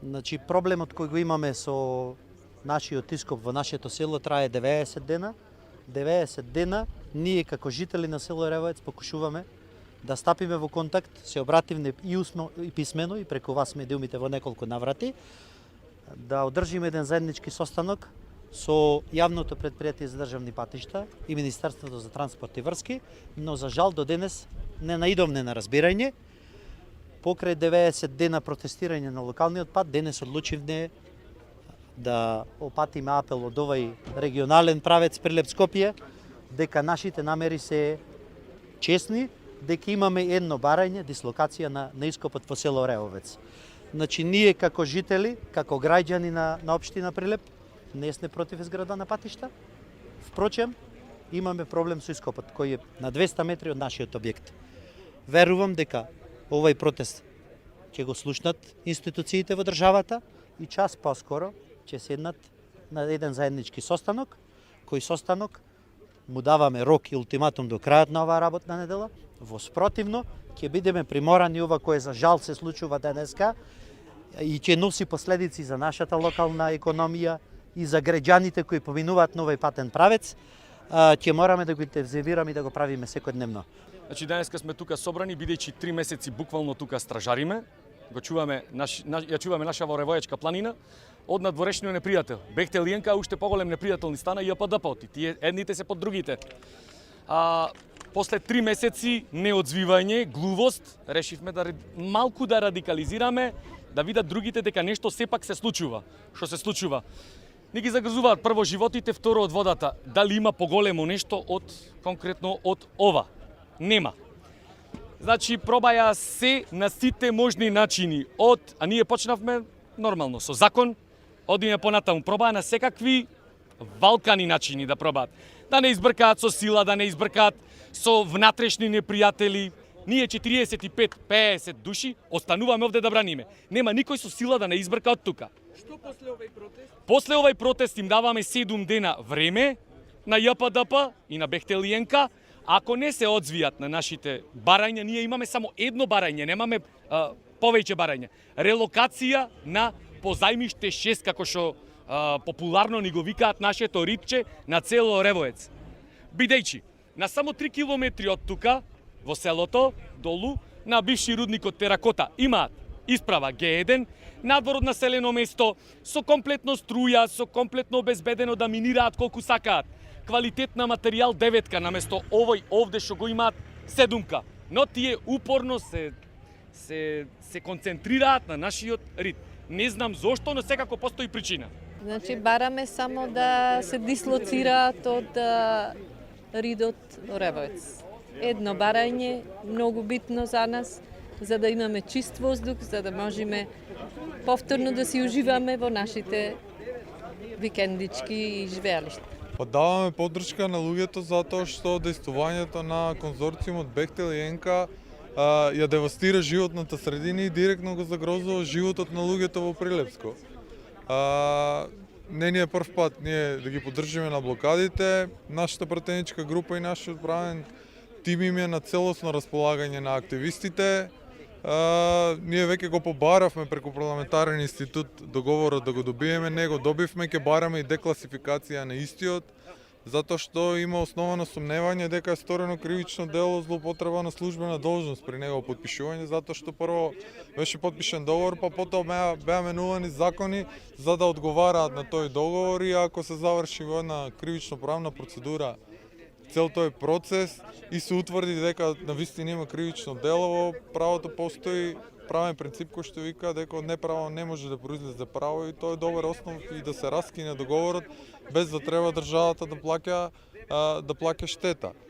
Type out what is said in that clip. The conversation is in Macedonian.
Значи, проблемот кој го имаме со нашиот ископ во нашето село трае 90 дена. 90 дена ние како жители на село Ревоец покушуваме да стапиме во контакт, се обративме и усно и писмено и преку вас медиумите во неколку наврати, да одржиме еден заеднички состанок со јавното претпријатие за државни патишта и Министерството за транспорт и врски, но за жал до денес не наидовме на разбирање. Покрај 90 дена протестирање на локалниот пат, денес одлучивме да опатиме апел од овај регионален правец Прилеп-Скопје, дека нашите намери се честни, дека имаме едно барање, дислокација на ископот во село Ревовец. Значи, ние како жители, како граѓани на општина Прилеп, не сме против изграда на патишта. Впрочем, имаме проблем со ископот, кој е на 200 метри од нашиот објект. Верувам дека овај протест ќе го слушнат институциите во државата и час поскоро ќе седнат на еден заеднички состанок, кој состанок му даваме рок и ултиматум до крајот на оваа работна недела. Во спротивно, ќе бидеме приморани ова кое за жал се случува денеска и ќе носи последици за нашата локална економија и за граѓаните кои поминуваат на овај патен правец, ќе мораме да го интензивираме и да го правиме секојдневно. Значи, денеска сме тука собрани, бидејќи 3 месеци буквално тука стражариме, го чуваме, ја чуваме наша во Ревоечка планина, од надворешниот непријател. Бехтел Јенка уште поголем непријател ни стана ЈПДП-оти, тие едните се под другите. После 3 месеци неодзвивање, глувост, решивме да малку да радикализираме, да видат другите дека нешто сепак се случува. Што се случува? Не ги загрзуваат прво животите, второ од водата. Дали има поголемо нешто од конкретно од ова? Нема. Значи, пробаја се на сите можни начини. А ние почнавме нормално, со закон, одиме понатаму. Пробаја на секакви валкани начини да пробаат. Да не избркаат со сила, да не избркаат со внатрешни непријатели. Ние 45-50 души остануваме овде да браниме. Нема никој со сила да не избрка од тука. Што после овој протест? После овој протест им даваме 7 дена време на ЈПДП и на Бехтел Јенка. Ако не се одзвијат на нашите барања, ние имаме само едно барање, немаме повеќе барања. Релокација на позајмиште 6, како што популарно ни го викаат нашето рипче на цело Ревоец. Бидејќи на само 3 километри од тука, во селото, долу, на бивши рудник од Теракота, имаат исправа Г1, надвор од населено место, со комплетно струја, со комплетно обезбедено да минираат колку сакаат. Квалитетна материјал 9-ка, наместо овој овде што го имаат 7-ка. Но тие упорно се концентрираат на нашиот рид. Не знам зошто, но секако постои причина. Значи, бараме само да се дислоцираат од ридот Ревоец. Едно барање, многу битно за нас, за да имаме чист воздух, за да можеме повторно да си уживаме во нашите викендички и живеалишта. Даваме поддршка на луѓето затоа што дејствувањето на конзорциумот Бехтел Јенка ја девастира животната средина и директно го загрозува животот на луѓето во Прилепско. Не ни е прв пат ние да ги поддржиме на блокадите. Нашата пратеничка група и нашиот правен тим им е на целосно располагање на активистите. Ние веќе го побаравме преку парламентарен институт договорот да го добиеме, не го добивме, ќе бараме и декласификација на истиот, затоа што има основано сомневање дека е сторено кривично дело злоупотреба на службена должност при негово потпишување, затоа што прво беше потпишен договор, па потоа беа менувани закони за да одговараат на тој договор и ако се заврши во една кривично правна процедура цел тој процес и се утврди дека навистина има кривично дело, во правото постои правен принцип кој што вика дека од неправо не може да произлезе право и тоа е добар основ и да се раскине договорот без да треба државата да плаќа штета.